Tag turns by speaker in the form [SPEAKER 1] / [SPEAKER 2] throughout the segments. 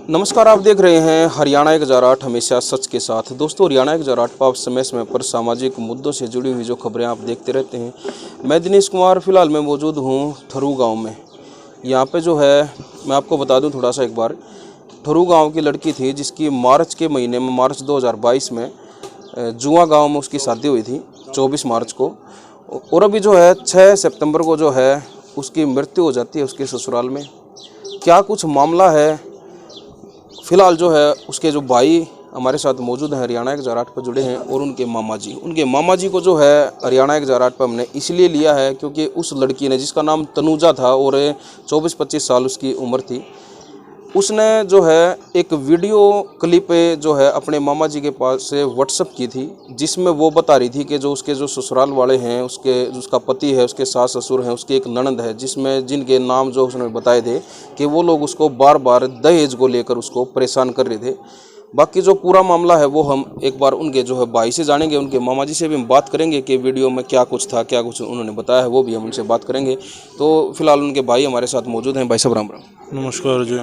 [SPEAKER 1] नमस्कार, आप देख रहे हैं हरियाणा 1008 हमेशा सच के साथ। दोस्तों, हरियाणा 1008 पर आप समय समय पर सामाजिक मुद्दों से जुड़ी हुई जो खबरें आप देखते रहते हैं। मैं दिनेश कुमार फ़िलहाल मैं मौजूद हूँ ठरू गांव में। यहाँ पे जो है मैं आपको बता दूँ थोड़ा सा एक बार। ठरू गांव की लड़की थी जिसकी मार्च के महीने में, मार्च 2022 में जुआ गाँव में उसकी शादी हुई थी 24 मार्च को। और अभी जो है 6 सितंबर को जो है उसकी मृत्यु हो जाती है उसके ससुराल में। क्या कुछ मामला है, फिलहाल जो है उसके जो भाई हमारे साथ मौजूद हैं, हरियाणा 1008 पर जुड़े हैं, और उनके मामा जी को जो है हरियाणा 1008 पर हमने इसलिए लिया है क्योंकि उस लड़की ने, जिसका नाम तनुजा था और 24-25 साल उसकी उम्र थी, उसने जो है एक वीडियो क्लिप जो है अपने मामा जी के पास से व्हाट्सअप की थी, जिसमें वो बता रही थी कि जो उसके जो ससुराल वाले हैं, उसका पति है, उसके सास ससुर हैं, उसकी एक ननद है, जिनके नाम जो उसने बताए थे कि वो लोग उसको बार बार दहेज को लेकर उसको परेशान कर रहे थे। बाकी जो पूरा मामला है वो हम एक बार उनके जो है भाई से जानेंगे, उनके मामा जी से भी हम बात करेंगे कि वीडियो में क्या कुछ था, क्या कुछ उन्होंने बताया है, वो भी हम उनसे बात करेंगे। तो फिलहाल उनके भाई हमारे साथ मौजूद हैं। भाई साहब राम राम।
[SPEAKER 2] नमस्कार जी।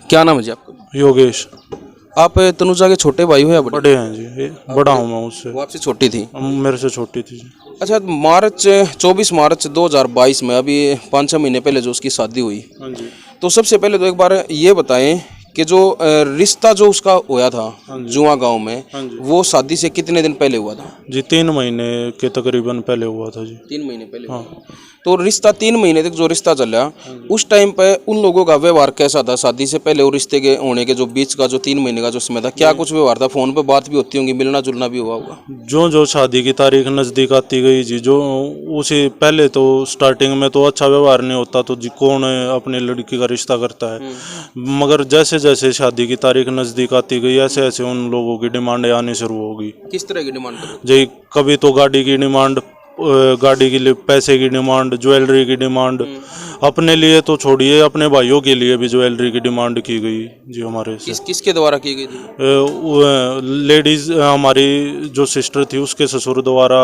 [SPEAKER 1] क्या नाम है जी आपका?
[SPEAKER 2] योगेश।
[SPEAKER 1] आप तनुजा के छोटे भाई हो या बड़े?
[SPEAKER 2] बड़े हैं जी, बड़ा हूँ मैं उससे।
[SPEAKER 1] वो आपसे छोटी थी?
[SPEAKER 2] मेरे से छोटी थी जी।
[SPEAKER 1] अच्छा, 24 मार्च 2022 में, अभी 5-6 महीने पहले जो उसकी शादी हुई,
[SPEAKER 2] हाँ जी।
[SPEAKER 1] तो सबसे पहले तो एक बार ये बताएं कि जो रिश्ता जो उसका हुआ था जुआ गांव में, वो शादी से कितने दिन पहले हुआ था?
[SPEAKER 2] जी 3 महीने के तकरीबन पहले हुआ था जी।
[SPEAKER 1] 3 महीने पहले?
[SPEAKER 2] हाँ।
[SPEAKER 1] तो रिश्ता 3 महीने तक जो रिश्ता चला, उस टाइम पे उन लोगों का व्यवहार कैसा था शादी से पहले और रिश्ते के होने के जो बीच का जो 3 महीने का जो समय था? क्या कुछ व्यवहार था? फोन पे बात भी होती होंगी, मिलना जुलना भी हुआ होगा?
[SPEAKER 2] जो शादी की तारीख नज़दीक आती गई जी, जो उसी पहले तो स्टार्टिंग में तो अच्छा व्यवहार नहीं होता, तो जी कौन अपनी लड़की का रिश्ता करता है। मगर जैसे जैसे शादी की तारीख नज़दीक आती गई, ऐसे ऐसे उन लोगों की डिमांडें आनी शुरू होगी।
[SPEAKER 1] किस तरह की डिमांड?
[SPEAKER 2] जी कभी तो गाड़ी की डिमांड, गाड़ी के लिए पैसे की डिमांड, ज्वेलरी की डिमांड, अपने लिए तो छोड़िए अपने भाइयों के लिए भी ज्वेलरी की डिमांड की गई जी हमारे से।
[SPEAKER 1] किसके द्वारा की गई थी?
[SPEAKER 2] लेडीज हमारी जो सिस्टर थी उसके ससुर द्वारा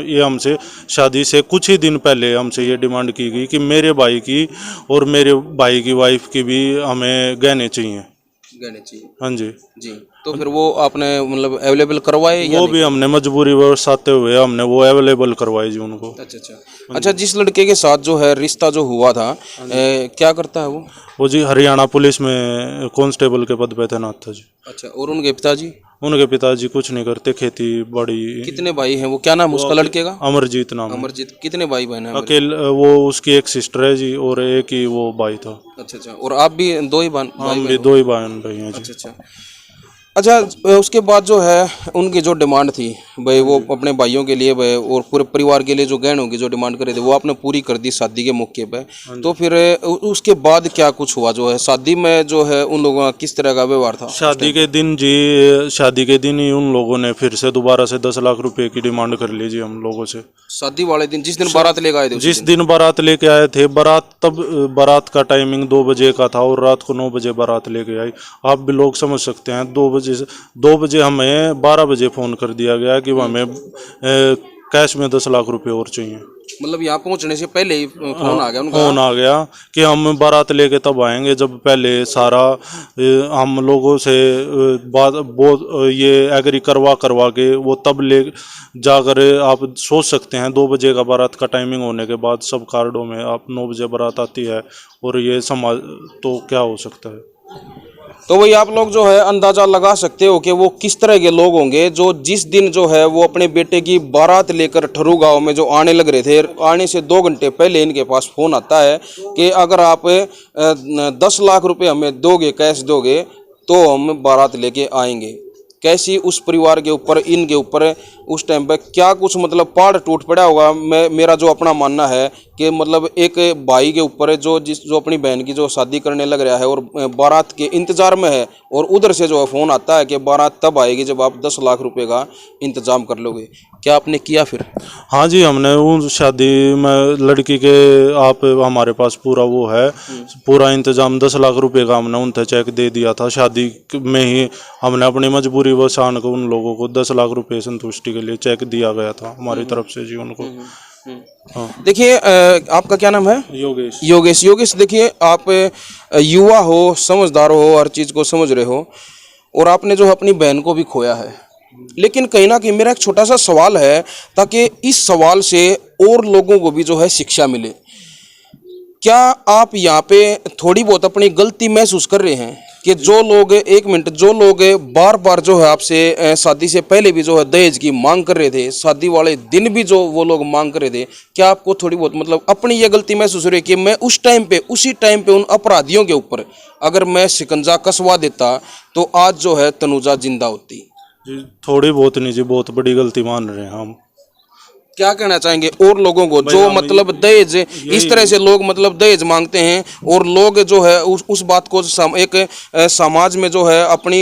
[SPEAKER 2] ये हमसे शादी से कुछ ही दिन पहले हमसे ये डिमांड की गई कि मेरे भाई की और मेरे भाई की वाइफ की भी हमें गहने चाहिए।
[SPEAKER 1] गहने चाहिए?
[SPEAKER 2] हाँ जी।
[SPEAKER 1] जी। तो फिर वो आपने मतलब अवेलेबल करवाए या
[SPEAKER 2] वो
[SPEAKER 1] नहीं?
[SPEAKER 2] भी हमने मजबूरी बरसाते हुए हमने वो अवेलेबल करवाई जी उनको।
[SPEAKER 1] अच्छा, जिस लड़के के साथ जो है रिश्ता जो हुआ था, क्या करता है वो?
[SPEAKER 2] वो जी हरियाणा पुलिस में कांस्टेबल के पद पे तैनात था जी।
[SPEAKER 1] अच्छा, और उनके पिताजी?
[SPEAKER 2] उनके पिताजी कुछ नहीं करते, खेती बाड़ी।
[SPEAKER 1] कितने भाई हैं वो? क्या नाम उसका लड़के का?
[SPEAKER 2] अमरजीत नाम है।
[SPEAKER 1] अमरजीत। कितने भाई बहन हैं?
[SPEAKER 2] वो उसकी एक सिस्टर है जी और एक ही वो भाई था।
[SPEAKER 1] अच्छा, और आप भी दो ही
[SPEAKER 2] हम भी 2 ही बहन भाई हैं जी।
[SPEAKER 1] अच्छा, उसके बाद जो है उनकी जो डिमांड थी भाई, वो अपने भाइयों के लिए भाई और पूरे परिवार के लिए जो गहनों की जो डिमांड करे थे वो आपने पूरी कर दी शादी के मौके पे। तो फिर उसके बाद क्या कुछ हुआ जो है शादी में, जो है उन लोगों का किस तरह का व्यवहार था?
[SPEAKER 2] शादी के दिन जी, शादी के दिन ही उन लोगों ने फिर से दोबारा से 10 लाख रुपए की डिमांड कर ली जी हम लोगों से।
[SPEAKER 1] शादी वाले दिन, जिस दिन बारात लेकर आए थे?
[SPEAKER 2] जिस दिन बारात लेके आए थे, बारात का टाइमिंग 2 बजे का था और रात को 9 बजे बारात लेके आई। आप भी लोग समझ सकते हैं, 2 बजे हमें 12 बजे फ़ोन कर दिया गया कि हमें कैश में 10 लाख रुपए और चाहिए।
[SPEAKER 1] मतलब यहाँ पहुँचने से पहले ही फोन आ गया उनका?
[SPEAKER 2] फोन आ गया कि हम बारात लेके तब आएंगे जब पहले सारा हम लोगों से ये एग्री करवा के वो तब ले जाकर। आप सोच सकते हैं 2 बजे का बारात का टाइमिंग होने के बाद सब कार्डों में आप 9 बजे बारात आती है, और ये समाज तो क्या हो सकता है।
[SPEAKER 1] तो वही आप लोग जो है अंदाजा लगा सकते हो कि वो किस तरह के लोग होंगे जो जिस दिन जो है वो अपने बेटे की बारात लेकर ठरू गांव में जो आने लग रहे थे, आने से 2 घंटे पहले इनके पास फोन आता है कि अगर आप 10 लाख रुपए हमें दोगे, कैश दोगे, तो हम बारात लेके आएंगे। कैसी उस परिवार के ऊपर, इनके ऊपर उस टाइम पे क्या कुछ मतलब पहाड़ टूट पड़ा होगा। मेरा जो अपना मानना है कि मतलब एक भाई के ऊपर जो अपनी बहन की जो शादी करने लग रहा है और बारात के इंतजार में है, और उधर से जो है फ़ोन आता है कि बारात तब आएगी जब आप 10 लाख रुपए का इंतजाम कर लोगे। क्या आपने किया फिर?
[SPEAKER 2] हाँ जी, हमने उन शादी में लड़की के आप हमारे पास पूरा वो है, पूरा इंतजाम 10 लाख रुपए का हमने उनसे चेक दे दिया था। शादी में ही हमने अपनी मजबूरी वशान को उन लोगों को 10 लाख रुपए संतुष्टि के लिए चेक दिया गया था हमारी तरफ से जी उनको। हाँ।
[SPEAKER 1] देखिए आपका क्या नाम है?
[SPEAKER 2] योगेश।
[SPEAKER 1] योगेश। योगेश देखिए आप युवा हो, समझदार हो, हर चीज़ को समझ रहे हो और आपने जो है अपनी बहन को भी खोया है, लेकिन कहीं ना कहीं मेरा एक छोटा सा सवाल है ताकि इस सवाल से और लोगों को भी जो है शिक्षा मिले। क्या आप यहाँ पे थोड़ी बहुत अपनी गलती महसूस कर रहे हैं कि जो लोग, एक मिनट, जो लोग बार बार जो है आपसे शादी से पहले भी जो है दहेज की मांग कर रहे थे, शादी वाले दिन भी जो वो लोग मांग कर रहे थे, क्या आपको थोड़ी बहुत मतलब अपनी ये गलती महसूस हो रही है कि मैं उस टाइम पे, उसी टाइम पे उन अपराधियों के ऊपर अगर मैं शिकंजा कसवा देता तो आज जो है तनुजा जिंदा होती?
[SPEAKER 2] जी थोड़ी बहुत नहीं जी, बहुत बड़ी गलती मान रहे हैं हम।
[SPEAKER 1] क्या कहना चाहेंगे और लोगों को
[SPEAKER 2] भाई
[SPEAKER 1] जो
[SPEAKER 2] हम
[SPEAKER 1] मतलब दहेज, इस तरह से लोग मतलब दहेज मांगते हैं और लोग जो है उस बात को एक समाज में जो है अपनी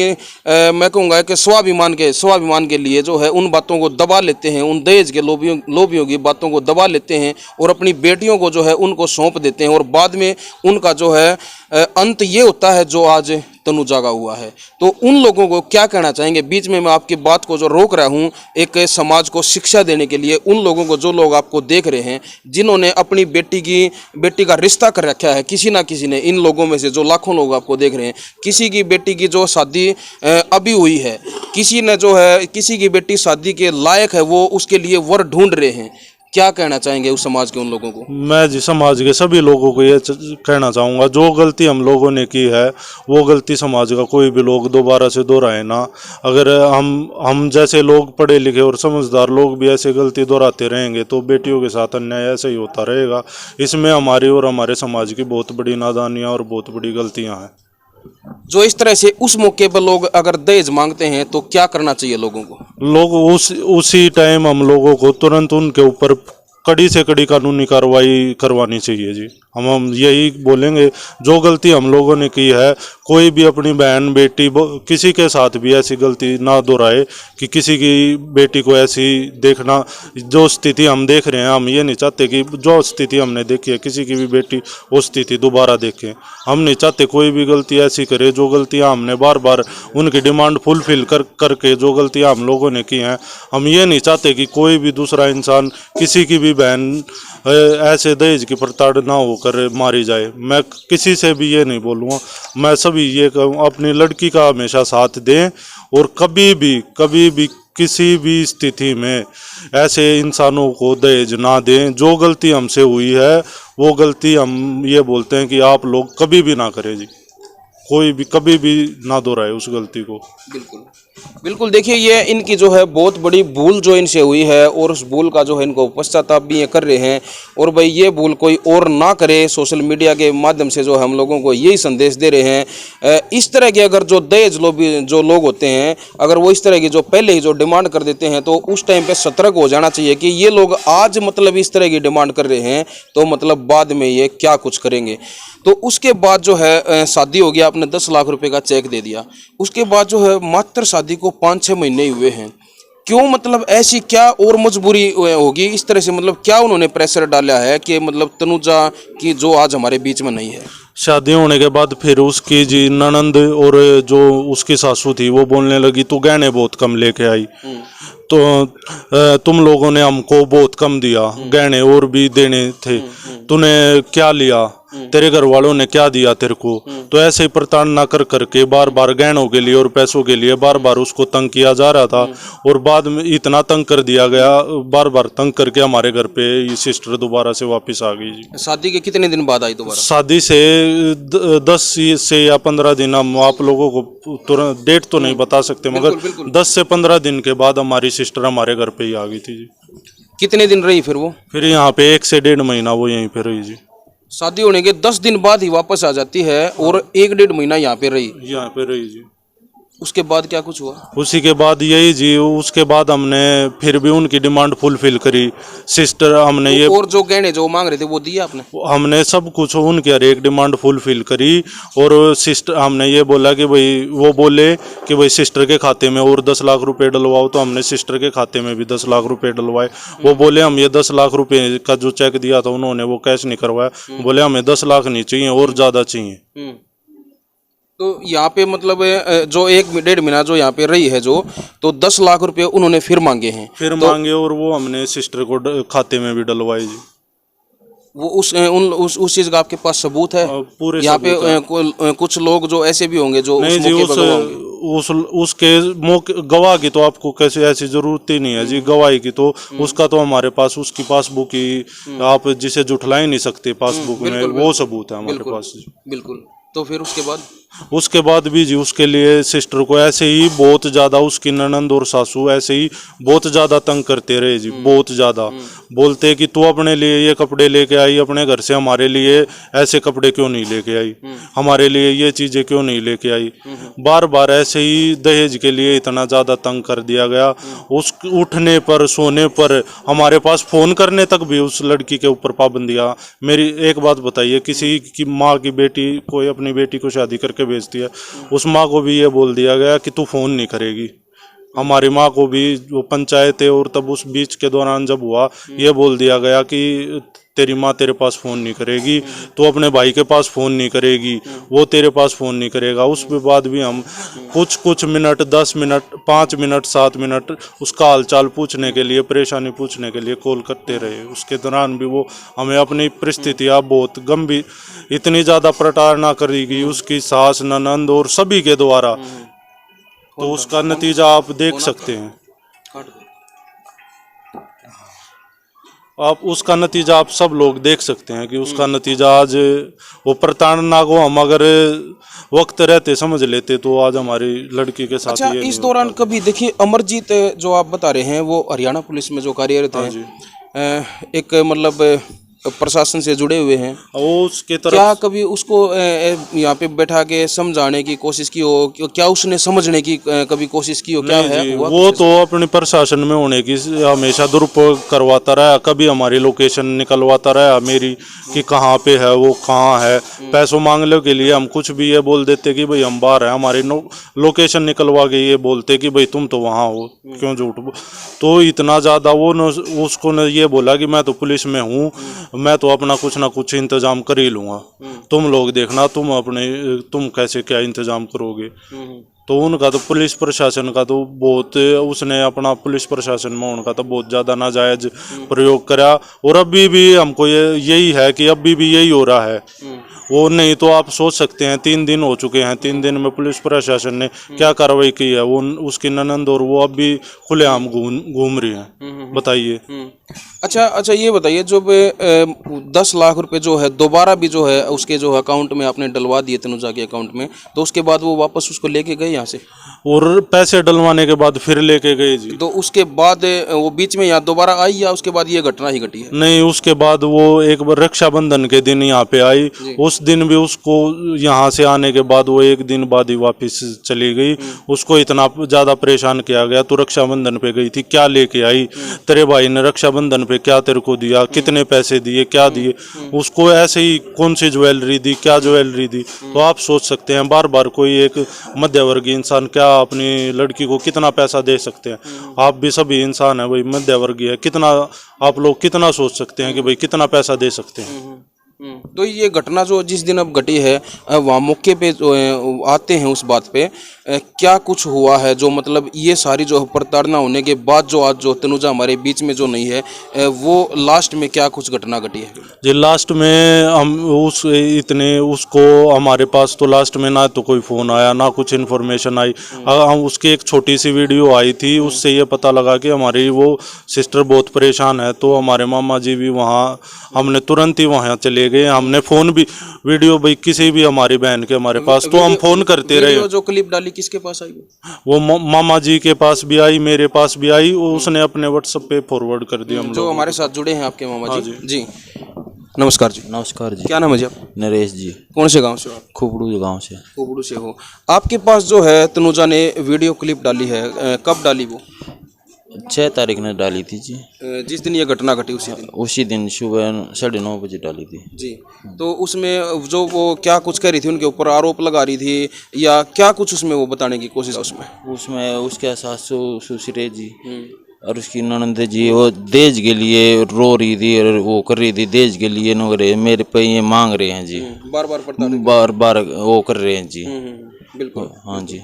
[SPEAKER 1] मैं कहूँगा कि स्वाभिमान के लिए जो है उन बातों को दबा लेते हैं, उन दहेज के लोभियों की बातों को दबा लेते हैं और अपनी बेटियों को जो है उनको सौंप देते हैं और बाद में उनका जो है अंत ये होता है जो आज तनुजा का हुआ है। तो उन लोगों को क्या कहना चाहेंगे? बीच में मैं आपकी बात को जो रोक रहा हूँ एक समाज को शिक्षा देने के लिए, उन लोगों को, जो लोग आपको देख रहे हैं, जिन्होंने अपनी बेटी का रिश्ता कर रखा है किसी ना किसी ने, इन लोगों में से जो लाखों लोग आपको देख रहे हैं, किसी की बेटी की जो शादी अभी हुई है, किसी ने जो है, किसी की बेटी शादी के लायक है, वो उसके लिए वर ढूंढ रहे हैं, क्या कहना चाहेंगे उस समाज के उन लोगों को?
[SPEAKER 2] मैं जी समाज के सभी लोगों को ये कहना चाहूँगा, जो गलती हम लोगों ने की है वो गलती समाज का कोई भी लोग दोबारा से दोहराए ना। अगर हम जैसे लोग, पढ़े लिखे और समझदार लोग भी ऐसे गलती दोहराते रहेंगे तो बेटियों के साथ अन्याय ऐसे ही होता रहेगा। इसमें हमारी और हमारे समाज की बहुत बड़ी नादानियाँ और बहुत बड़ी गलतियाँ हैं।
[SPEAKER 1] जो इस तरह से उस मौके पर लोग अगर दहेज मांगते हैं तो क्या करना चाहिए लोगों को?
[SPEAKER 2] लोग उसी टाइम हम लोगों को तुरंत उनके ऊपर कड़ी से कड़ी कानूनी कार्रवाई करवानी चाहिए जी। हम यही बोलेंगे, जो गलती हम लोगों ने की है, कोई भी अपनी बहन बेटी किसी के साथ भी ऐसी गलती ना दोहराए कि किसी की बेटी को ऐसी देखना, जो स्थिति हम देख रहे हैं, हम ये नहीं चाहते कि जो स्थिति हमने देखी है किसी की भी बेटी वो स्थिति दोबारा देखें। हम नहीं चाहते कोई भी गलती ऐसी करे। जो गलतियां हमने बार बार उनकी डिमांड फुलफिल करके जो गलतियां हम लोगों ने की हैं, हम ये नहीं चाहते कि कोई भी दूसरा इंसान, किसी की भी बहन ऐसे दहेज की प्रताड़ना होकर मारी जाए। मैं किसी से भी ये नहीं बोलूँगा, मैं सभी ये कहूँ, अपनी लड़की का हमेशा साथ दें और कभी भी किसी भी स्थिति में ऐसे इंसानों को दहेज ना दें। जो गलती हमसे हुई है वो गलती हम ये बोलते हैं कि आप लोग कभी भी ना करें जी, कोई भी कभी भी ना दोहराए उस गलती को।
[SPEAKER 1] बिल्कुल बिल्कुल। देखिए ये इनकी जो है बहुत बड़ी भूल जो इनसे हुई है और उस भूल का जो है इनको पश्चाताप भी ये कर रहे हैं और भाई ये भूल कोई और ना करे। सोशल मीडिया के माध्यम से जो हम लोगों को यही संदेश दे रहे हैं। इस तरह के अगर जो दहेज जो लोग होते हैं, अगर वो इस तरह की जो पहले ही जो डिमांड कर देते हैं तो उस टाइम पे सतर्क हो जाना चाहिए कि ये लोग आज मतलब इस तरह की डिमांड कर रहे हैं तो मतलब बाद में ये क्या कुछ करेंगे। तो उसके बाद जो है शादी हो गया, आपने 10 लाख रुपए का चेक दे दिया, उसके बाद जो है मात्र शादी को 5-6 महीने ही हुए हैं। क्यों, मतलब ऐसी क्या और मजबूरी होगी इस तरह से, मतलब क्या उन्होंने प्रेशर डाला है कि मतलब तनुजा की जो आज हमारे बीच में नहीं है?
[SPEAKER 2] शादी होने के बाद फिर उसकी जी ननंद और जो उसकी सासू थी वो बोलने लगी तू गहने बहुत कम लेके आई, तो तुम लोगों ने हमको बहुत कम दिया, गहने और भी देने थे, तूने क्या लिया, तेरे घर वालों ने क्या दिया तेरे को। तो ऐसे ही प्रताड़ना कर करके बार बार गहनों के लिए और पैसों के लिए बार बार उसको तंग किया जा रहा था और बाद में इतना तंग कर दिया गया, बार बार तंग करके हमारे घर पे ये सिस्टर दोबारा से वापस आ गई जी।
[SPEAKER 1] शादी के कितने दिन बाद आई दोबारा?
[SPEAKER 2] शादी से 10 से या 15 दिन, हम आप लोगों को तुरंत डेट तो नहीं बता सकते, मगर 10 से 15 दिन के बाद हमारी सिस्टर हमारे घर पे ही आ गई थी जी।
[SPEAKER 1] कितने दिन रही फिर वो?
[SPEAKER 2] फिर यहाँ पे 1 से 1.5 महीना वो यहीं पे रही जी।
[SPEAKER 1] शादी होने के 10 दिन बाद ही वापस आ जाती है और 1-1.5 महीना यहाँ पे रही?
[SPEAKER 2] यहाँ पे रही जी।
[SPEAKER 1] उसके बाद क्या कुछ हुआ?
[SPEAKER 2] उसी के बाद यही जी, उसके बाद हमने फिर भी उनकी डिमांड फुलफिल करी। सिस्टर हमने ये
[SPEAKER 1] और जो गहने जो मांग रहे थे वो दिया आपने?
[SPEAKER 2] हमने सब कुछ उनकी हर एक डिमांड फुलफिल करी और सिस्टर हमने ये बोला कि भाई, वो बोले कि भाई सिस्टर के खाते में और 10 लाख रुपए डलवाओ, तो हमने सिस्टर के खाते में भी 10 लाख रुपए डलवाए। वो बोले हम ये 10 लाख रुपए का जो चेक दिया था उन्होंने वो कैश नहीं करवाया, बोले हमें 10 लाख नहीं चाहिए और ज़्यादा चाहिए।
[SPEAKER 1] तो यहाँ पे मतलब जो 1-1.5 महीना जो यहाँ पे रही है जो, तो 10 लाख रुपए उन्होंने फिर मांगे हैं।
[SPEAKER 2] फिर मांगे और वो हमने सिस्टर को खाते में भी डलवाई जी।
[SPEAKER 1] वो उस चीज का आपके पास सबूत है?
[SPEAKER 2] पूरे
[SPEAKER 1] यहाँ पे
[SPEAKER 2] सबूत हैं।
[SPEAKER 1] कुछ लोग जो ऐसे भी होंगे जो
[SPEAKER 2] नहीं
[SPEAKER 1] उस
[SPEAKER 2] जी,
[SPEAKER 1] मौके पर गवाह होंगे।
[SPEAKER 2] उसके मौके गवाह की तो आपको कैसे ऐसी जरूरत ही नहीं है जी। गवाही की तो उसका तो हमारे पास उसकी पासबुक ही आप जिसे जुटला ही नहीं सकते पासबुक में, वो सबूत है हमारे पास जी।
[SPEAKER 1] बिल्कुल। तो फिर
[SPEAKER 2] उसके बाद भी जी उसके लिए सिस्टर को ऐसे ही बहुत ज़्यादा उसकी ननंद और सासू ऐसे ही बहुत ज़्यादा तंग करते रहे जी, बहुत ज़्यादा। बोलते कि तू अपने लिए ये कपड़े लेके आई अपने घर से, हमारे लिए ऐसे कपड़े क्यों नहीं लेके आई, हमारे लिए ये चीज़ें क्यों नहीं लेके आई। बार बार ऐसे ही दहेज के लिए इतना ज़्यादा तंग कर दिया गया। उस उठने पर सोने पर हमारे पास फ़ोन करने तक भी उस लड़की के ऊपर पाबंदियाँ। मेरी एक बात बताइए, किसी की माँ की बेटी कोई अपनी बेटी को शादी करके भेजती है, उस माँ को भी ये बोल दिया गया कि तू फ़ोन नहीं करेगी। हमारी माँ को भी वो पंचायत है, और तब उस बीच के दौरान जब हुआ ये बोल दिया गया कि तेरी माँ तेरे पास फ़ोन नहीं करेगी, तो अपने भाई के पास फ़ोन नहीं करेगी, वो तेरे पास फ़ोन नहीं करेगा। उस बाद भी हम कुछ मिनट 10 मिनट 5 मिनट 7 मिनट उसका हालचाल पूछने के लिए, परेशानी पूछने के लिए कॉल करते रहे। उसके दौरान भी वो हमें अपनी परिस्थितियाँ बहुत गंभीर, इतनी ज़्यादा प्रताड़ना करी गई उसकी सास ननंद और सभी के द्वारा। तो उसका नतीजा आप देख सकते हैं। आप उसका नतीजा आप सब लोग देख सकते हैं कि उसका नतीजा आज वो प्रताड़ना को हम अगर वक्त रहते समझ लेते तो आज हमारी लड़की के साथ
[SPEAKER 1] अच्छा,
[SPEAKER 2] ये
[SPEAKER 1] इस दौरान कभी देखिए अमरजीत जो आप बता रहे हैं वो हरियाणा पुलिस में जो कार्यरत हैं, एक मतलब प्रशासन से जुड़े हुए हैं,
[SPEAKER 2] वो उसके तरफ
[SPEAKER 1] क्या कभी उसको यहाँ पे बैठा के समझाने की कोशिश की हो? क्या उसने समझने की कभी कोशिश की हो? क्या है
[SPEAKER 2] जी,
[SPEAKER 1] हुआ
[SPEAKER 2] वो तो अपने प्रशासन में होने की हमेशा दुरुपयोग करवाता रहा। कभी हमारी लोकेशन निकलवाता रहा मेरी कि कहाँ पे है वो, कहाँ है। पैसों मांगने के लिए हम कुछ भी ये बोल देते कि भाई हम बाहर हैं, हमारी लोकेशन निकलवा के ये बोलते कि भाई तुम तो वहाँ हो, क्यों झूठ तो इतना ज़्यादा वो उसको ने ये बोला कि मैं तो पुलिस में हूँ, मैं तो अपना कुछ ना कुछ इंतजाम कर ही लूँगा, तुम लोग देखना तुम कैसे क्या इंतजाम करोगे। तो उनका तो पुलिस प्रशासन का तो बहुत, उसने अपना पुलिस प्रशासन में उनका तो बहुत ज़्यादा नाजायज प्रयोग करा। और अभी भी हमको यही है कि अभी भी यही हो रहा है। वो नहीं तो आप सोच सकते हैं 3 दिन हो चुके हैं, 3 दिन में पुलिस प्रशासन ने क्या कार्रवाई की है। वो उसकी ननंद और वो अब भी खुलेआम घूम रही हैं, बताइए।
[SPEAKER 1] अच्छा, ये बताइए जो 10 लाख रुपए जो है दोबारा भी जो है उसके जो अकाउंट में आपने डलवा दिए तनुजा के अकाउंट में, तो उसके बाद वो वापस उसको लेके गए यहाँ से?
[SPEAKER 2] और पैसे डलवाने के बाद फिर लेके गए जी।
[SPEAKER 1] तो उसके बाद वो बीच में यहाँ दोबारा आई या उसके बाद ये घटना ही घटी है?
[SPEAKER 2] नहीं, उसके बाद वो एक बार रक्षाबंधन के दिन यहाँ पे आई। उस दिन भी उसको यहाँ से आने के बाद वो 1 दिन बाद ही वापस चली गई। उसको इतना ज़्यादा परेशान किया गया, तू रक्षाबंधन पे गई थी, क्या लेके आई, तेरे भाई ने रक्षाबंधन पे क्या तेरे को दिया, कितने पैसे दिए, क्या दिए। उसको ऐसे ही कौन सी ज्वेलरी दी, क्या ज्वेलरी दी। तो आप सोच सकते हैं बार बार कोई एक मध्यवर्गीय इंसान क्या अपनी लड़की को कितना पैसा दे सकते हैं। आप भी सभी इंसान है भाई, मध्यवर्गीय है, कितना आप लोग कितना सोच सकते हैं कि भाई कितना पैसा दे सकते हैं।
[SPEAKER 1] तो ये घटना जो जिस दिन अब घटी है वहाँ मौके पे जो आते हैं उस बात पे क्या कुछ हुआ है जो मतलब ये सारी जो प्रताड़ना होने के बाद जो आज जो तनुजा हमारे बीच में जो नहीं है वो लास्ट में क्या कुछ घटना घटी है?
[SPEAKER 2] जी, लास्ट में हम उसको हमारे पास तो लास्ट में ना तो कोई फ़ोन आया ना कुछ इन्फॉर्मेशन आई। हम उसकी एक छोटी सी वीडियो आई थी, उससे ये पता लगा कि हमारी वो सिस्टर बहुत परेशान है। तो हमारे मामा जी भी वहाँ, हमने तुरंत ही वहाँ चले गए। हमने फ़ोन भी वीडियो भाई किसी भी हमारी बहन के हमारे पास तो हम फ़ोन करते रहे।
[SPEAKER 1] जो क्लिप डाली किसके पास आई?
[SPEAKER 2] वो मामा जी के पास भी आई, मेरे पास भी आई, उसने अपने व्हाट्सएप पे फॉरवर्ड कर दिया। हम
[SPEAKER 1] जो हमारे साथ जुड़े हैं आपके मामा जी। जी नमस्कार जी।
[SPEAKER 3] नमस्कार जी।
[SPEAKER 1] क्या नाम है जी आप?
[SPEAKER 3] नरेश जी।
[SPEAKER 1] कौन से गांव से हो आप?
[SPEAKER 3] खुबड़ू गांव से।
[SPEAKER 1] खुबड़ू से हो। आपके पास जो है तनुजा ने वीडियो क्लिप डाली है, कब डाली वो?
[SPEAKER 3] 6 तारीख ने डाली थी जी।
[SPEAKER 1] जिस दिन ये घटना घटी
[SPEAKER 3] उसी दिन सुबह 9:30 बजे डाली थी
[SPEAKER 1] जी। तो उसमें जो वो क्या कुछ कह रही थी, उनके ऊपर आरोप लगा रही थी या क्या कुछ उसमें वो बताने की कोशिश? उसमें
[SPEAKER 3] उसके सासू ससुरे जी और उसकी ननद जी वो दहेज के लिए रो रही थी और वो कर रही थी, दहेज के लिए नो रहे मेरे पे ये मांग रहे हैं जी,
[SPEAKER 1] बार बार प्रताड़ित।
[SPEAKER 3] बार बार वो कर रहे हैं जी।
[SPEAKER 1] बिल्कुल
[SPEAKER 3] हाँ जी।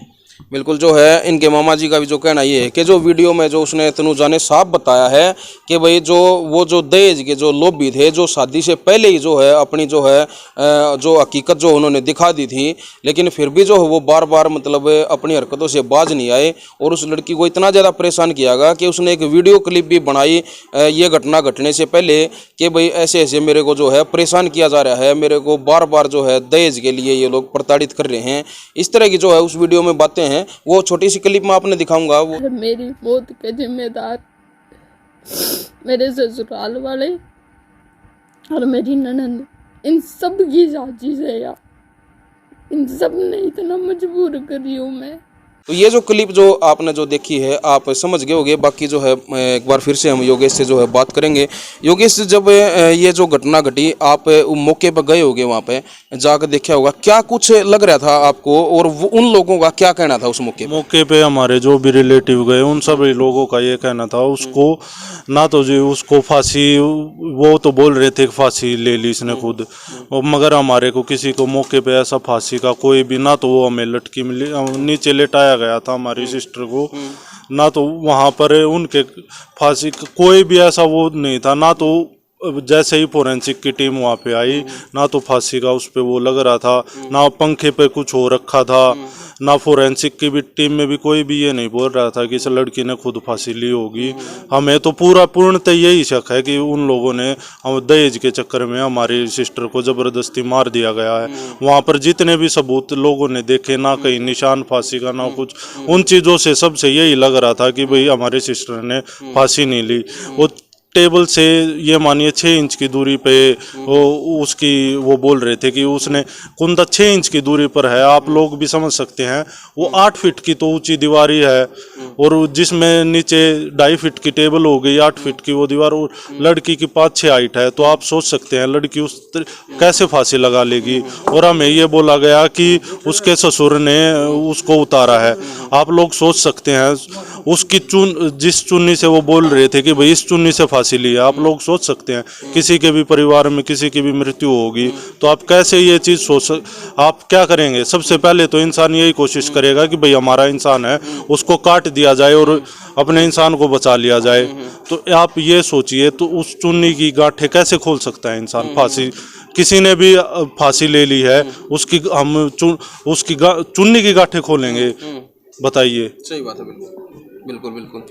[SPEAKER 1] बिल्कुल। जो है इनके मामा जी का भी जो कहना ये है कि जो वीडियो में जो उसने तनुजा ने साफ बताया है कि भाई जो वो जो दहेज के जो लोभी थे, जो शादी से पहले ही जो है अपनी जो है जो हकीकत जो उन्होंने दिखा दी थी, लेकिन फिर भी जो है वो बार बार मतलब अपनी हरकतों से बाज नहीं आए और उस लड़की को इतना ज़्यादा परेशान किया गया कि उसने एक वीडियो क्लिप भी बनाई ये घटना घटने से पहले कि भाई ऐसे ऐसे मेरे को जो है परेशान किया जा रहा है, मेरे को बार बार जो है दहेज के लिए ये लोग प्रताड़ित कर रहे हैं। इस तरह की जो है उस वीडियो में बातें हैं, वो छोटी सी क्लिप में आपने दिखाऊंगा। वो
[SPEAKER 4] मेरी मौत के जिम्मेदार मेरे ससुराल वाले और मेरी ननद, इन सब की साजिश है यार, इन सब ने इतना मजबूर करी हूँ मैं।
[SPEAKER 1] तो ये जो क्लिप जो आपने जो देखी है आप समझ गए होंगे। बाकी जो है एक बार फिर से हम योगेश से जो है बात करेंगे। योगेश, जब ये जो घटना घटी आप मौके पर गए होगे, वहाँ पे जाकर देखा होगा, क्या कुछ लग रहा था आपको और उन लोगों का क्या कहना था उस मौके
[SPEAKER 2] पे हमारे जो भी रिलेटिव गए उन सभी लोगों का ये कहना था उसको ना तो जी उसको फांसी, वो तो बोल रहे थे कि फांसी ले ली इसने खुद, मगर हमारे को किसी को मौके पे ऐसा फांसी का कोई भी, ना तो वो हमें लटकी मिली, नीचे लेटाया गया था हमारी सिस्टर को, ना तो वहाँ पर उनके फांसी कोई भी ऐसा वो नहीं था, ना तो जैसे ही फोरेंसिक की टीम वहाँ पे आई ना तो फांसी का उस पे वो लग रहा था, ना पंखे पे कुछ हो रखा था, ना फोरेंसिक की भी टीम में भी कोई भी ये नहीं बोल रहा था कि इस लड़की ने खुद फांसी ली होगी। हमें तो पूर्णतः यही शक है कि उन लोगों ने हम दहेज के चक्कर में हमारी सिस्टर को ज़बरदस्ती मार दिया गया है। वहाँ पर जितने भी सबूत लोगों ने देखे, ना कहीं निशान फांसी का ना कुछ, उन चीज़ों से सबसे यही लग रहा था कि भाई हमारे सिस्टर ने फांसी नहीं ली। वो टेबल से ये मानिए 6 इंच की दूरी पे उसकी वो बोल रहे थे कि उसने कुंदा 6 इंच की दूरी पर है, आप लोग भी समझ सकते हैं। वो 8 फीट की तो ऊंची दीवारी है और जिसमें नीचे 2.5 फीट की टेबल हो गई, 8 फीट की वो दीवार, और लड़की की 5-6 हाइट है, तो आप सोच सकते हैं लड़की उस कैसे फांसी लगा लेगी। और हमें ये बोला गया कि उसके ससुर ने उसको उतारा है। आप लोग सोच सकते हैं उसकी जिस चुन्नी से वो बोल रहे थे कि भाई इस चुन्नी से फांसी ली है, आप लोग सोच सकते हैं किसी के भी परिवार में किसी की भी मृत्यु होगी तो आप कैसे ये चीज़ आप क्या करेंगे। सबसे पहले तो इंसान यही कोशिश करेगा कि भाई हमारा इंसान है उसको काट दिया जाए और अपने इंसान को बचा लिया जाए। तो आप ये सोचिए, तो उस चुन्नी की गांठें कैसे खोल सकता है इंसान। फांसी किसी ने भी फांसी ले ली है, उसकी हम उसकी चुन्नी की गांठें खोलेंगे, बताइए।
[SPEAKER 1] सही बात है। बिल्कुल बिल्कुल।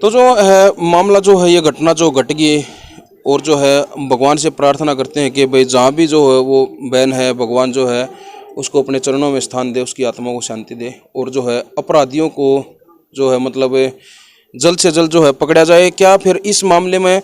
[SPEAKER 1] तो जो है मामला जो है ये घटना जो घट गई, और जो है भगवान से प्रार्थना करते हैं कि भाई जहाँ भी जो है वो बहन है, भगवान जो है उसको अपने चरणों में स्थान दे, उसकी आत्मा को शांति दे, और जो है अपराधियों को जो है मतलब जल्द से जल्द जो है पकड़ा जाए। क्या फिर इस मामले में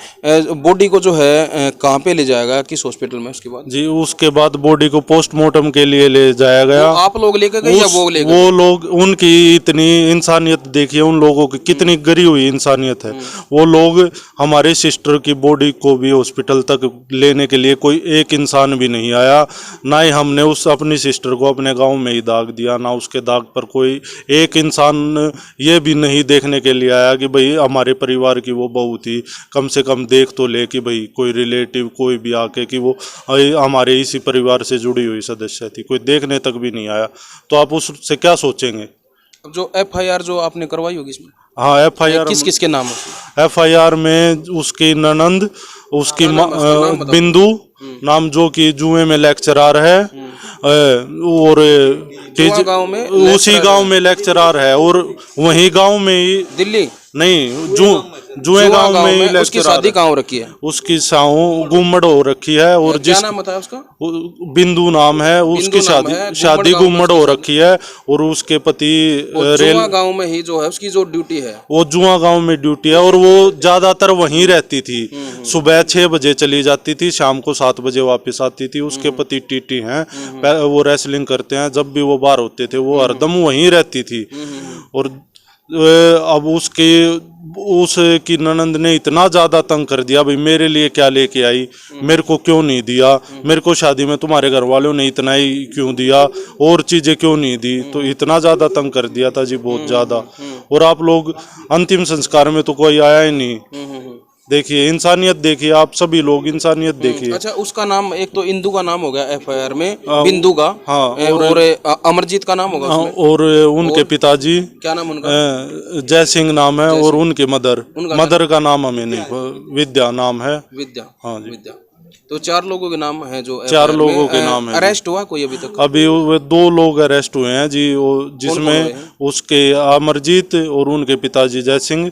[SPEAKER 1] बॉडी को जो है कहाँ पे ले जाएगा, किस हॉस्पिटल में? उसके बाद
[SPEAKER 2] जी उसके बाद बॉडी को पोस्टमार्टम के लिए ले जाया गया।
[SPEAKER 1] आप लोग लेकर गए या वो ले गए?
[SPEAKER 2] वो लोग, उनकी इतनी इंसानियत देखिए, उन लोगों की कितनी गरी हुई इंसानियत है। वो लोग हमारे सिस्टर की बॉडी को भी हॉस्पिटल तक लेने के लिए कोई एक इंसान भी नहीं आया, ना ही हमने उस अपनी सिस्टर को अपने गाँव में ही दाग दिया, ना उसके दाग पर कोई एक इंसान ये भी नहीं देखने के लिए आया कि भाई हमारे परिवार की वो बहू थी, कम से कम देख तो ले कि भाई कोई रिलेटिव कोई भी आके कि वो हमारे इसी परिवार से जुड़ी हुई सदस्य थी, कोई देखने तक भी नहीं आया। तो आप उससे क्या सोचेंगे।
[SPEAKER 1] अब जो FIR जो आपने करवाई होगी इसमें,
[SPEAKER 2] हाँ FIR
[SPEAKER 1] किस किस के नाम है?
[SPEAKER 2] FIR में उसकी ननंद, उसकी बिंदु नाम, जो कि जुए में लेक्चरार है, और उसी गांव में लेक्चरार है, और वही गांव में ही
[SPEAKER 1] दिल्ली
[SPEAKER 2] नहीं जुए गांव में ही
[SPEAKER 1] उसकी शादी कहाँ हो रखी है?
[SPEAKER 2] उसकी साहू गुम्मड़ हो रखी है, और
[SPEAKER 1] क्या नाम बताया उसका?
[SPEAKER 2] बिंदु नाम है, उसकी शादी गुम्मड़ हो रखी है, और उसके पति
[SPEAKER 1] जुआ गांव में ही जो है उसकी जो ड्यूटी है, वो
[SPEAKER 2] जुआ गांव में ड्यूटी है, और वो ज्यादातर वहीं रहती थी। सुबह 6 बजे चली जाती थी, शाम को 7 बजे वापस आती थी। उसके पति टीटी हैं, वो रेसलिंग करते हैं, जब भी वो बाहर होते थे वो हरदम वहीं रहती थी। और अब उसके उसकी ननंद ने इतना ज़्यादा तंग कर दिया, भाई मेरे लिए क्या लेके आई, मेरे को क्यों नहीं दिया, मेरे को शादी में तुम्हारे घर वालों ने इतना ही क्यों दिया, और चीज़ें क्यों नहीं दी। तो इतना ज़्यादा तंग कर दिया था जी, बहुत ज़्यादा। और आप लोग अंतिम संस्कार में तो कोई आया ही नहीं। देखिए इंसानियत, देखिए आप सभी लोग इंसानियत देखिए।
[SPEAKER 1] अच्छा, उसका नाम एक तो इंदू का नाम हो गया एफआईआर में, बिंदु का।
[SPEAKER 2] हाँ,
[SPEAKER 1] और अमरजीत का नाम होगा उसमें?
[SPEAKER 2] और उनके पिताजी
[SPEAKER 1] क्या नाम उनका?
[SPEAKER 2] जय सिंह नाम है, और उनके मदर का नाम हमें नहीं, विद्या नाम है।
[SPEAKER 1] विद्या।
[SPEAKER 2] हाँ जी।
[SPEAKER 1] विद्या। तो 4 लोगों के नाम है जो
[SPEAKER 2] 4 लोगों के नाम है।
[SPEAKER 1] अरेस्ट हुआ कोई अभी तक?
[SPEAKER 2] अभी वो 2 लोग अरेस्ट हुए हैं जी, जिसमें उसके अमरजीत और उनके पिताजी जय सिंह।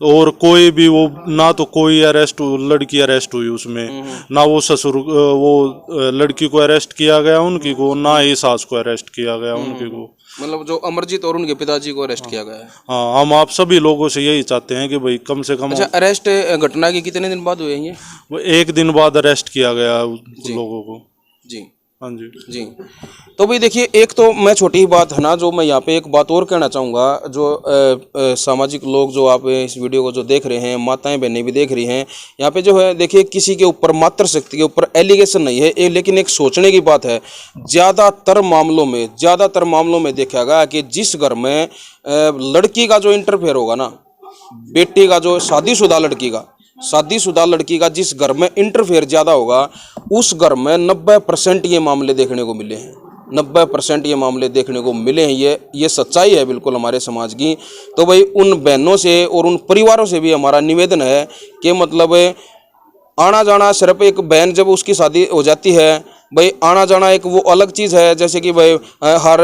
[SPEAKER 2] और कोई भी वो ना तो कोई लड़की अरेस्ट हुई उसमें, ना वो ससुर वो लड़की को अरेस्ट किया गया उनकी को, ना ही सास को अरेस्ट किया गया उनकी को।
[SPEAKER 1] मतलब जो अमरजीत और उनके पिताजी को अरेस्ट किया गया है।
[SPEAKER 2] हाँ, हम आप सभी लोगों से यही चाहते हैं कि भाई कम से कम।
[SPEAKER 1] अच्छा, अरेस्ट घटना के कितने दिन बाद हुए हैं ये?
[SPEAKER 2] वो 1 दिन बाद अरेस्ट किया गया उन लोगों को
[SPEAKER 1] जी।
[SPEAKER 2] हाँ जी।
[SPEAKER 1] जी। तो भाई देखिए, एक तो मैं छोटी ही बात है ना, जो मैं यहाँ पे एक बात और कहना चाहूँगा, जो सामाजिक लोग जो आप इस वीडियो को जो देख रहे हैं, माताएं बहनें भी देख रही हैं, यहाँ पे जो है देखिए, किसी के ऊपर मातृशक्ति के ऊपर एलिगेशन नहीं है, लेकिन एक सोचने की बात है। ज़्यादातर मामलों में देखा गया कि जिस घर में लड़की का जो इंटरफेयर होगा ना, बेटी का जो शादीशुदा लड़की का जिस घर में इंटरफेयर ज़्यादा होगा, उस घर में 90% ये मामले देखने को मिले हैं। 90% ये मामले देखने को मिले हैं। ये सच्चाई है बिल्कुल हमारे समाज की। तो भाई उन बहनों से और उन परिवारों से भी हमारा निवेदन है कि मतलब आना जाना, सिर्फ एक बहन जब उसकी शादी हो जाती है, भाई आना जाना एक वो अलग चीज़ है। जैसे कि भाई हर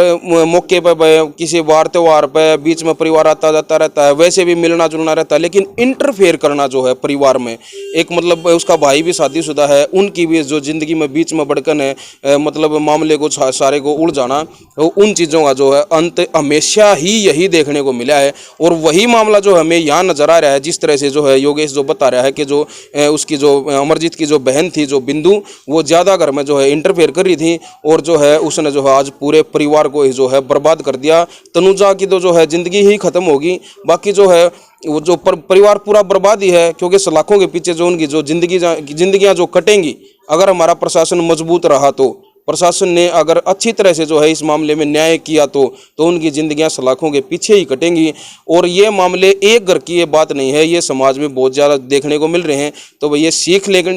[SPEAKER 1] मौके पर भाई किसी वार त्योहार पर बीच में परिवार आता जाता रहता है, वैसे भी मिलना जुलना रहता है, लेकिन इंटरफेयर करना जो है परिवार में, एक मतलब उसका भाई भी शादीशुदा है, उनकी भी जो ज़िंदगी में बीच में भड़कन है, मतलब मामले को सारे को उड़ जाना, तो उन चीज़ों का जो है अंत हमेशा ही यही देखने को मिला है। और वही मामला जो हमें यहाँ नजर आ रहा है, जिस तरह से जो है योगेश जो बता रहा है कि जो उसकी जो अमरजीत की जो बहन थी, जो बिंदु, वो ज़्यादा घर में जो है इंटरफेयर कर रही थी, और जो है उसने जो है आज पूरे परिवार को जो है बर्बाद कर दिया। तनुजा की तो जो है ज़िंदगी ही ख़त्म होगी, बाकी जो है वो जो परिवार पूरा बर्बाद ही है, क्योंकि सलाखों के पीछे जो उनकी जो जिंदगियां जो कटेंगी, अगर हमारा प्रशासन मजबूत रहा, तो प्रशासन ने अगर अच्छी तरह से जो है इस मामले में न्याय किया तो उनकी ज़िंदगियां सलाखों के पीछे ही कटेंगी। और ये मामले एक घर की ये बात नहीं है, ये समाज में बहुत ज़्यादा देखने को मिल रहे हैं। तो भाई ये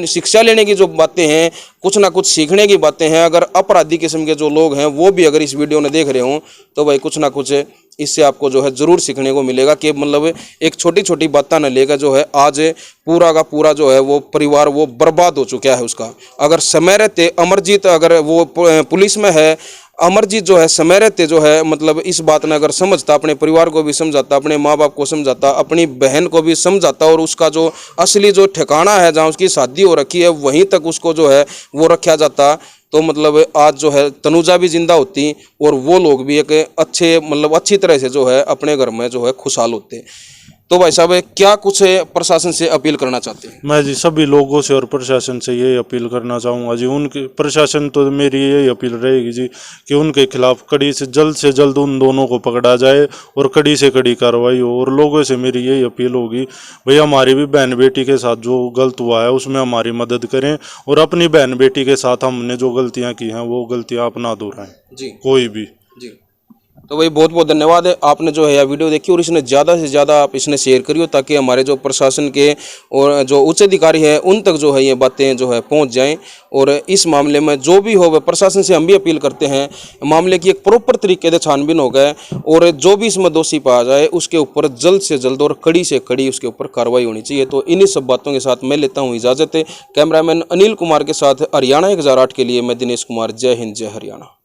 [SPEAKER 1] शिक्षा लेने की जो बातें हैं, कुछ ना कुछ सीखने की बातें हैं। अगर अपराधी किस्म के जो लोग हैं वो भी अगर इस वीडियो में देख रहे हों, तो भाई कुछ ना कुछ इससे आपको जो है ज़रूर सीखने को मिलेगा कि मतलब एक छोटी छोटी बातें न लेकर जो है आज पूरा का पूरा जो है वो परिवार वो बर्बाद हो चुका है उसका। अगर समय रहते अमरजीत, अगर वो पुलिस में है, अमरजीत जो है समय रहते जो है मतलब इस बात ने अगर समझता, अपने परिवार को भी समझाता, अपने माँ बाप को समझाता, अपनी बहन को भी समझाता, और उसका जो असली जो ठिकाना है जहाँ उसकी शादी हो रखी है वहीं तक उसको जो है वो रखा जाता, तो मतलब आज जो है तनुजा भी जिंदा होती और वो लोग भी एक अच्छी तरह से जो है अपने घर में जो है खुशहाल होते। तो भाई साहब, क्या कुछ प्रशासन से अपील करना चाहते हैं?
[SPEAKER 2] मैं जी सभी लोगों से और प्रशासन से यही अपील करना चाहूँगा जी, उनके प्रशासन तो मेरी यही अपील रहेगी जी कि उनके खिलाफ कड़ी से जल्द उन दोनों को पकड़ा जाए और कड़ी से कड़ी कार्रवाई हो। और लोगों से मेरी यही अपील होगी, भाई हमारी भी बहन बेटी के साथ जो गलत हुआ है उसमें हमारी मदद करें, और अपनी बहन बेटी के साथ हमने जो गलतियाँ की हैं वो गलतियाँ आप ना दोहराएं जी, कोई भी जी।
[SPEAKER 1] तो भाई बहुत बहुत धन्यवाद है, आपने जो है यह वीडियो देखी और इसने ज़्यादा से ज़्यादा आप इसने शेयर करिए, ताकि हमारे जो प्रशासन के और जो उच्च अधिकारी हैं उन तक जो है ये बातें जो है पहुंच जाएं। और इस मामले में जो भी हो, प्रशासन से हम भी अपील करते हैं मामले की एक प्रॉपर तरीके से छानबीन हो गए, और जो भी इसमें दोषी पाया जाए उसके ऊपर जल्द से जल्द और कड़ी से कड़ी उसके ऊपर कार्रवाई होनी चाहिए। तो इन्हीं सब बातों के साथ मैं लेता हूँ इजाज़त। कैमरामैन अनिल कुमार के साथ हरियाणा 1008 के लिए मैं दिनेश कुमार। जय हिंद, जय हरियाणा।